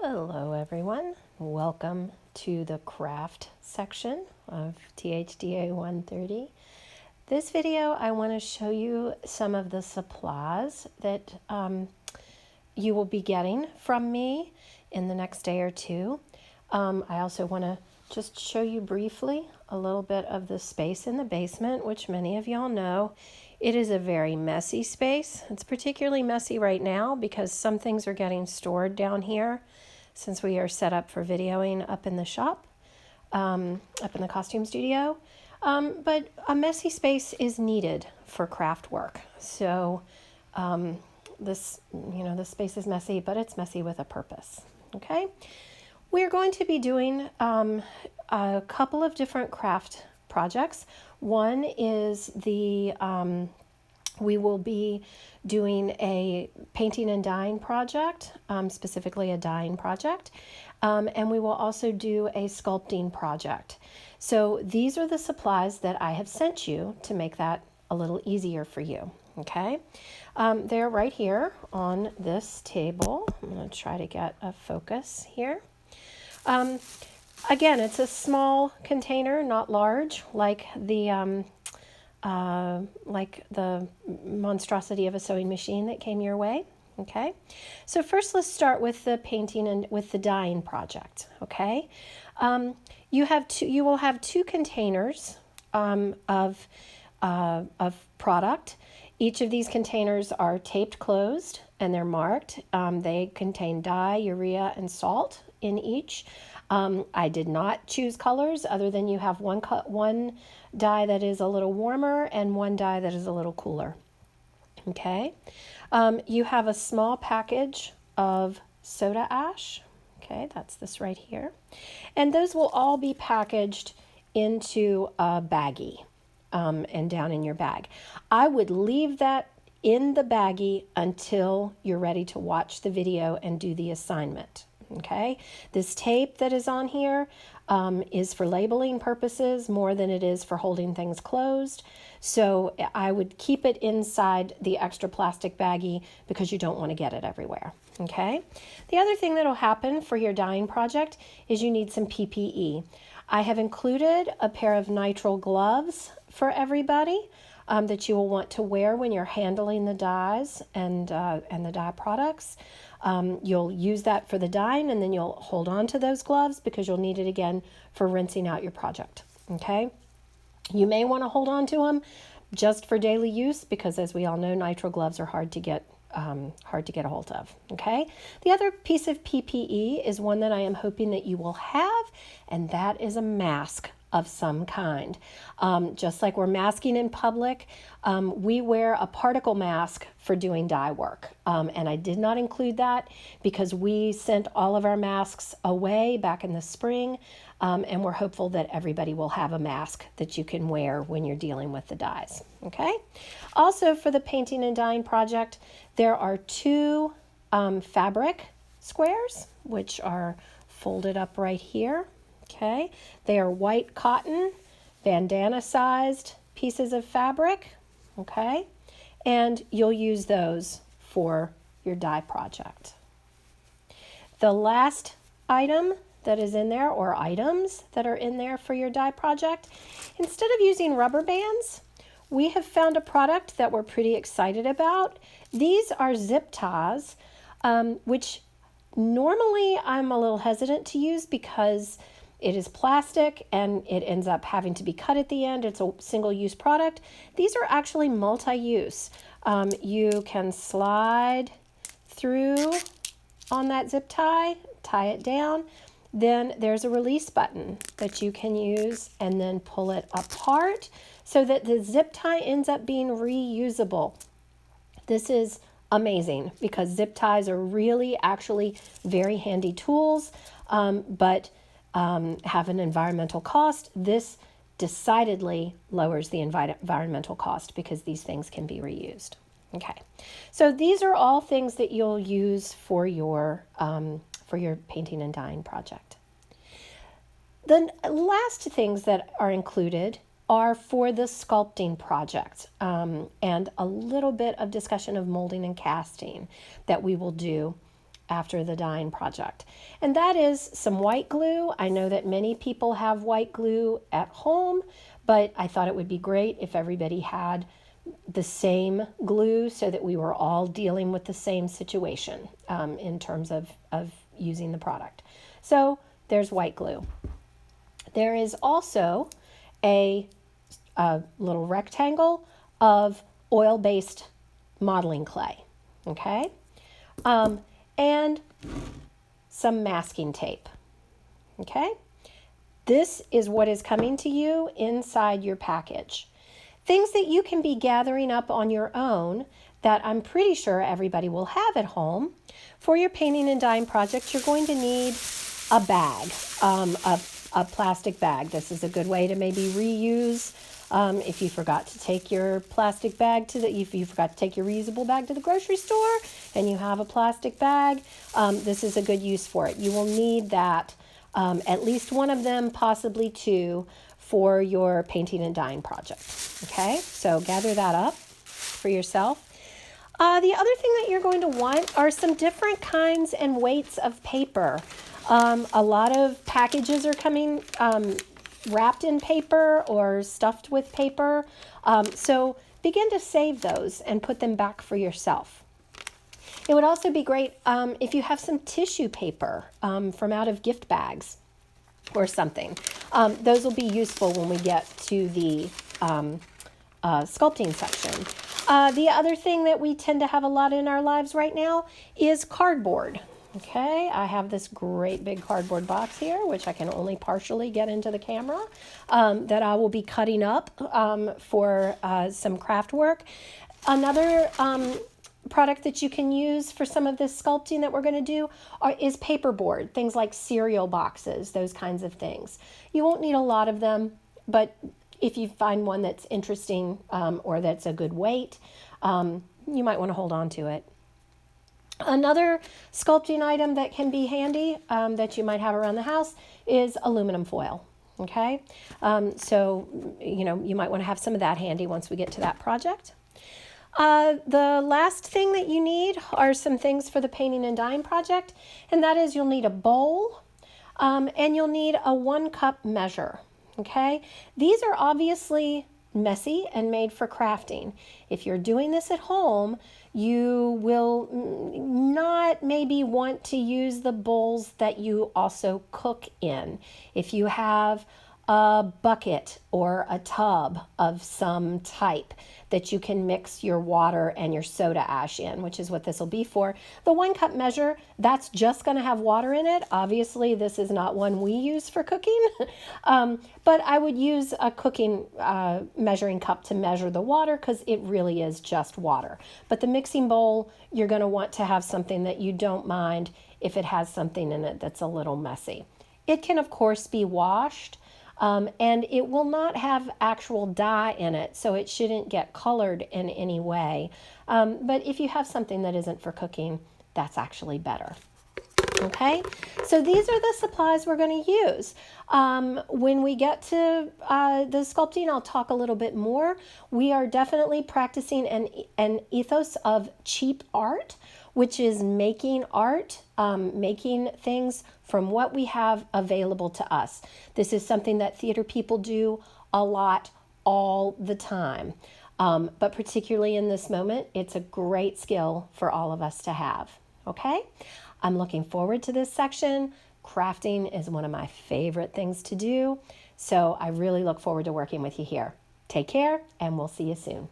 Hello everyone, welcome to the craft section of THDA 130. This video I want to show you some of the supplies that you will be getting from me in the next day or two. I also want to just show you briefly a little bit of the space in the basement, which many of y'all know. It is a very messy space. It's particularly messy right now because some things are getting stored down here since we are set up for videoing up in the shop, up in the costume studio. But a messy space is needed for craft work. So this space is messy, but it's messy with a purpose. Okay, we're going to be doing a couple of different craft projects. One is we will be doing a painting and dyeing project, specifically a dyeing project, and we will also do a sculpting project. So these are the supplies that I have sent you to make that a little easier for you, okay? They're right here on this table. I'm going to try to get a focus here. Again, it's a small container, not large, like the monstrosity of a sewing machine that came your way. Okay, so first let's start with the painting and with the dyeing project. Okay, you will have two containers of product. Each of these containers are taped closed and they're marked. They contain dye, urea, and salt in each. I did not choose colors other than you have one dye that is a little warmer and one dye that is a little cooler. Okay, you have a small package of soda ash. Okay, that's this right here. And those will all be packaged into a baggie and down in your bag. I would leave that in the baggie until you're ready to watch the video and do the assignment. Okay, this tape that is on here is for labeling purposes more than it is for holding things closed. So I would keep it inside the extra plastic baggie because you don't want to get it everywhere. Okay, the other thing that will happen for your dyeing project is you need some PPE. I have included a pair of nitrile gloves for everybody that you will want to wear when you're handling the dyes and the dye products. You'll use that for the dyeing and then you'll hold on to those gloves because you'll need it again for rinsing out your project. Okay, you may want to hold on to them just for daily use because, as we all know, nitrile gloves are hard to get a hold of. Okay, the other piece of PPE is one that I am hoping that you will have, and that is a mask of some kind. Just like we're masking in public, we wear a particle mask for doing dye work. And I did not include that because we sent all of our masks away back in the spring, and we're hopeful that everybody will have a mask that you can wear when you're dealing with the dyes. Okay. Also, for the painting and dyeing project, there are two fabric squares, which are folded up right here. Okay, they are white cotton, bandana sized pieces of fabric. Okay, and you'll use those for your dye project. The last item that is in there, or items that are in there for your dye project, instead of using rubber bands, we have found a product that we're pretty excited about. These are zip ties, which normally I'm a little hesitant to use because it is plastic and it ends up having to be cut at the end. It's a single-use product. These are actually multi-use. You can slide through on that zip tie, tie it down. Then there's a release button that you can use and then pull it apart so that the zip tie ends up being reusable. This is amazing because zip ties are really actually very handy tools, but have an environmental cost. This decidedly lowers the environmental cost because these things can be reused. Okay, so these are all things that you'll use for your painting and dyeing project. The last things that are included are for the sculpting project, and a little bit of discussion of molding and casting that we will do after the dyeing project. And that is some white glue. I know that many people have white glue at home, but I thought it would be great if everybody had the same glue so that we were all dealing with the same situation in terms of using the product. So there's white glue. There is also a little rectangle of oil-based modeling clay, okay? And some masking tape, okay? This is what is coming to you inside your package. Things that you can be gathering up on your own that I'm pretty sure everybody will have at home. For your painting and dyeing project, you're going to need a bag, a plastic bag. This is a good way to maybe reuse. If you forgot to take your plastic bag if you forgot to take your reusable bag to the grocery store and you have a plastic bag, this is a good use for it. You will need that, at least one of them, possibly two, for your painting and dyeing project. Okay, so gather that up for yourself. The other thing that you're going to want are some different kinds and weights of paper. A lot of packages are coming wrapped in paper or stuffed with paper. So begin to save those and put them back for yourself. It would also be great if you have some tissue paper from out of gift bags or something. Those will be useful when we get to the sculpting section. The other thing that we tend to have a lot in our lives right now is cardboard. Okay, I have this great big cardboard box here, which I can only partially get into the camera, that I will be cutting up for some craft work. Another product that you can use for some of this sculpting that we're going to do is paperboard, things like cereal boxes, those kinds of things. You won't need a lot of them, but if you find one that's interesting or that's a good weight, you might want to hold on to it. Another sculpting item that can be handy that you might have around the house is aluminum foil. Okay, so you might want to have some of that handy once we get to that project. The last thing that you need are some things for the painting and dyeing project, and that is you'll need a bowl and you'll need a 1 cup measure. Okay, these are obviously messy and made for crafting. If you're doing this at home, you will not maybe want to use the bowls that you also cook in. If you have a bucket or a tub of some type that you can mix your water and your soda ash in, which is what this will be for. The 1 cup measure, that's just going to have water in it. Obviously, this is not one we use for cooking, but I would use a cooking measuring cup to measure the water because it really is just water. But the mixing bowl, you're going to want to have something that you don't mind if it has something in it that's a little messy. It can, of course, be washed. And it will not have actual dye in it, so it shouldn't get colored in any way. But if you have something that isn't for cooking, that's actually better. Okay, so these are the supplies we're going to use. When we get to the sculpting, I'll talk a little bit more. We are definitely practicing an ethos of cheap art, which is making art, making things from what we have available to us. This is something that theater people do a lot all the time. But particularly in this moment, it's a great skill for all of us to have. Okay? I'm looking forward to this section. Crafting is one of my favorite things to do. So I really look forward to working with you here. Take care, and we'll see you soon.